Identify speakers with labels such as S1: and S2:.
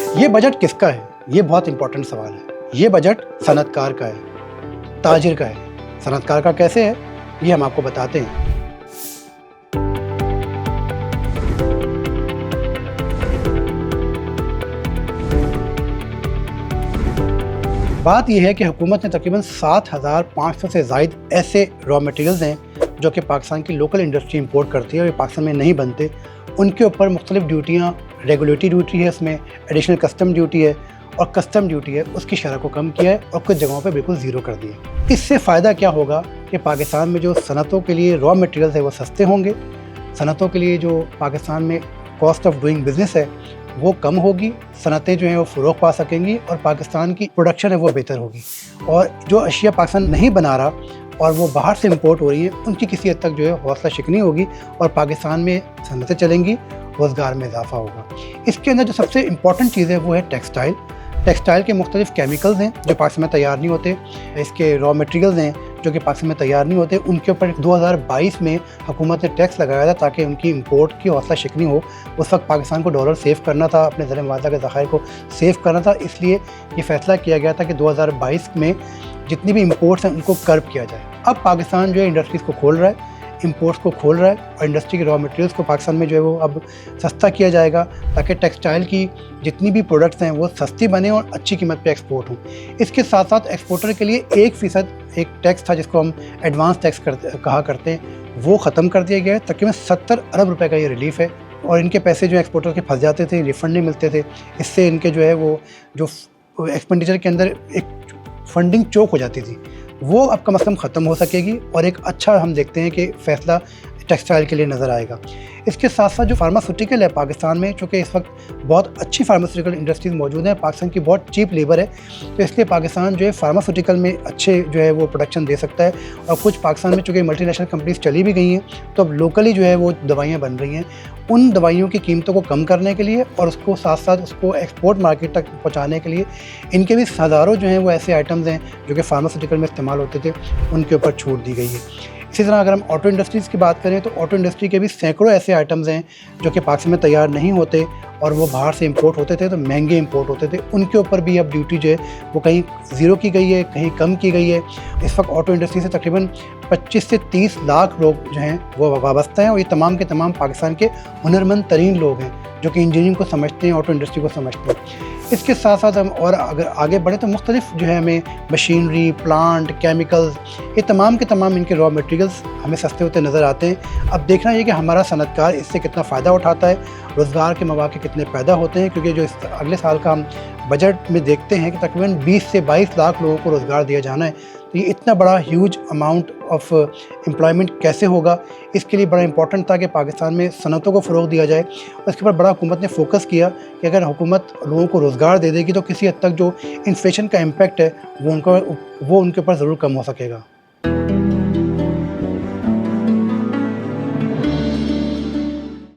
S1: ये बजट किसका है? ये बहुत इंपॉर्टेंट सवाल है। ये बजट सनअतकार का है, ताजिर का है। सनअतकार का कैसे है, ये हम आपको बताते हैं। बात यह है कि हुकूमत ने तकरीबन 7,500 से ज़ायद ऐसे रॉ मटेरियल्स हैं जो कि पाकिस्तान की लोकल इंडस्ट्री इंपोर्ट करती है और ये पाकिस्तान में नहीं बनते। उनके ऊपर मुख्तलिफ ड्यूटियाँ, रेगुलेटरी ड्यूटी है, इसमें एडिशनल कस्टम ड्यूटी है और कस्टम ड्यूटी है, उसकी शरह को कम किया है और कुछ जगहों पे बिल्कुल ज़ीरो कर दिया। इससे फ़ायदा क्या होगा कि पाकिस्तान में जो सनतों के लिए रॉ मटेरियल्स है वो सस्ते होंगे, सनतों के लिए जो पाकिस्तान में कॉस्ट ऑफ डूइंग बिज़नेस है वो कम होगी, सनतें जो हैं वो फ़रोग़ पा सकेंगी और पाकिस्तान की प्रोडक्शन है वो बेहतर होगी। और जो अशिया पाकिस्तान नहीं बना रहा और वो बाहर से इंपोर्ट हो रही हैं, उनकी किसी हद तक जो है हौसला शिकनी होगी और पाकिस्तान में सनतें चलेंगी, रोज़गार में इजाफा होगा। इसके अंदर जो सबसे इम्पॉर्टेंट चीज़ है वो है टेक्सटाइल। टेक्सटाइल के मुख्तलिफ केमिकल्स हैं जो पाकिस्तान में तैयार नहीं होते, इसके रॉ मटेरियल्स हैं जो कि पाकिस्तान में तैयार नहीं होते। उनके ऊपर 2022 में हुकूमत ने टैक्स लगाया था ताकि उनकी इंपोर्ट की हौसला शिकनी हो। उस वक्त पाकिस्तान को डॉलर सेव करना था, अपने ज़र मुआवजा के ज़खायर को सेव करना था, इसलिए ये फ़ैसला किया गया था कि 2022 में जितनी भी इंपोर्ट्स हैं उनको कर्ब किया जाए। अब पाकिस्तान जो है इंडस्ट्रीज़ को खोल रहा है, इंपोर्ट्स को खोल रहा है और इंडस्ट्री के रॉ मटेरियल्स को पाकिस्तान में जो है वो अब सस्ता किया जाएगा ताकि टेक्सटाइल की जितनी भी प्रोडक्ट्स हैं वो सस्ती बने और अच्छी कीमत पे एक्सपोर्ट हों। इसके साथ साथ एक्सपोर्टर के लिए 1% एक टैक्स था जिसको हम एडवांस टैक्स कहा करते हैं, वो ख़त्म कर दिया गया है। तकरीबन 70 अरब रुपए का ये रिलीफ़ है और इनके पैसे जो एक्सपोर्टर के फंस जाते थे, रिफ़ंड नहीं मिलते थे। इससे इनके जो है वो जो एक्सपेंडिचर के अंदर एक फंडिंग चोक हो जाती थी, वो अब कम से कम ख़त्म हो सकेगी और एक अच्छा हम देखते हैं कि फ़ैसला टेक्सटाइल के लिए नज़र आएगा। इसके साथ साथ जो फार्मास्यूटिकल है पाकिस्तान में, चूँकि इस वक्त बहुत अच्छी फार्मास्यूटिकल इंडस्ट्रीज़ मौजूद हैं, पाकिस्तान की बहुत चीप लेबर है, तो इसलिए पाकिस्तान जो है फार्मास्यूटिकल में अच्छे जो है वो प्रोडक्शन दे सकता है। और कुछ पाकिस्तान में चूँकि मल्टीनेशनल कंपनीज चली भी गई हैं तो अब लोकली जो है वो दवाइयाँ बन रही हैं। उन दवाइयों की कीमतों को कम करने के लिए और उसको साथ साथ उसको एक्सपोर्ट मार्केट तक पहुँचाने के लिए इनके भी हज़ारों जो हैं वो ऐसे आइटम्स हैं जो कि फार्मास्यूटिकल में इस्तेमाल होते थे, उनके ऊपर छूट दी गई है। इसी तरह अगर हम ऑटो इंडस्ट्रीज़ की बात करें तो ऑटो इंडस्ट्री के भी सैकड़ों ऐसे आइटम्स हैं जो कि पाकिस्तान में तैयार नहीं होते और वो बाहर से इंपोर्ट होते थे, तो महंगे इंपोर्ट होते थे। उनके ऊपर भी अब ड्यूटी जो है वो कहीं ज़ीरो की गई है, कहीं कम की गई है। इस वक्त ऑटो इंडस्ट्री से तकरीबन 25 से 30 लाख लोग जो हैं वो वाबस्ता हैं और ये तमाम के तमाम पाकिस्तान के हुनरमंद तरीन लोग हैं जो कि इंजीनियरिंग को समझते हैं, ऑटो इंडस्ट्री को समझते हैं। इसके साथ साथ हम और अगर आगे बढ़े तो मुख्तलिफ जो है हमें मशीनरी, प्लांट, केमिकल्स, ये तमाम के तमाम इनके रॉ मटेरियल्स हमें सस्ते होते नज़र आते हैं। अब देखना ये कि हमारा सनअतकार इससे कितना फ़ायदा उठाता है, रोज़गार के मौके कितने पैदा होते हैं, क्योंकि जो इस अगले साल का हम बजट में देखते हैं कि तकरीबन 20 से 22 लाख लोगों को रोज़गार दिया जाना है। तो ये इतना बड़ा ह्यूज अमाउंट ऑफ एम्प्लॉयमेंट कैसे होगा, इसके लिए बड़ा इंपॉर्टेंट था कि पाकिस्तान में सनतों को फ़रोग़ दिया जाए। उसके ऊपर बड़ा हुकूमत ने फोकस किया कि अगर हुकूमत लोगों को रोज़गार दे देगी तो किसी हद तक जो इन्फ्लेशन का इम्पैक्ट है वो उनके ऊपर ज़रूर कम हो सकेगा।